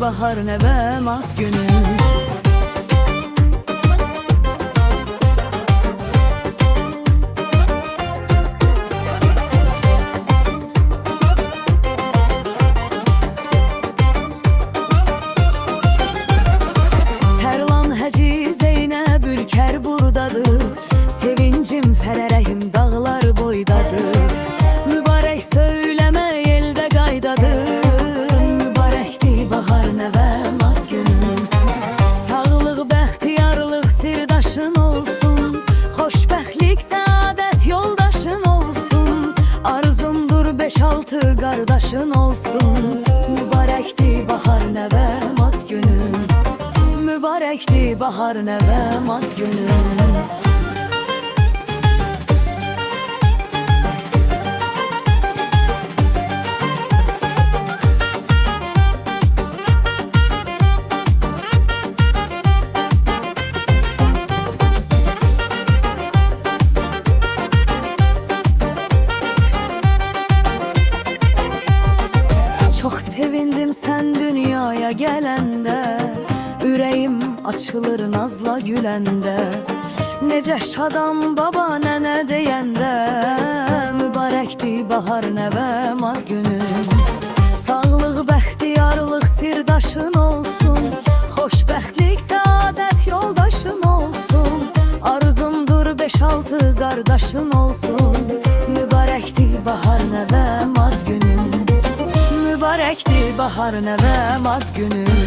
bahar nəvəm ad günüm. Tərlan Həci Zeynəb Ülkər buradadır, sevincim fərərəhim dağlar boydadır. Mübarək söyləmə eldə qaydadır, mübarəkdir bahar nəvəm ad günüm. Sağlıq, bəxtiyarlıq sirdaşın olsun, xoşbəxtlik, səadət yoldaşın olsun. Arzumdur 5-6 qardaşın olsun, mübarəkdir bahar nəvəm ad günüm. Mübarəkdir bahar nəvəm ad günüm. Çox sevindim sən dünyaya gələndə, ürəyim açılır nazla güləndə. Necə şadam baba nənə deyəndə, mübarəkdir bahar nəvəm ad günüm. Sağlıq, bəxtiyarlıq sirdaşın olsun, xoşbəxtlik, səadət yoldaşın olsun. Arzumdur 5-6 qardaşın olsun, mübarəkdir bahar nəvəm ad günüm. Mübarəkdir bahar nəvəm ad günüm.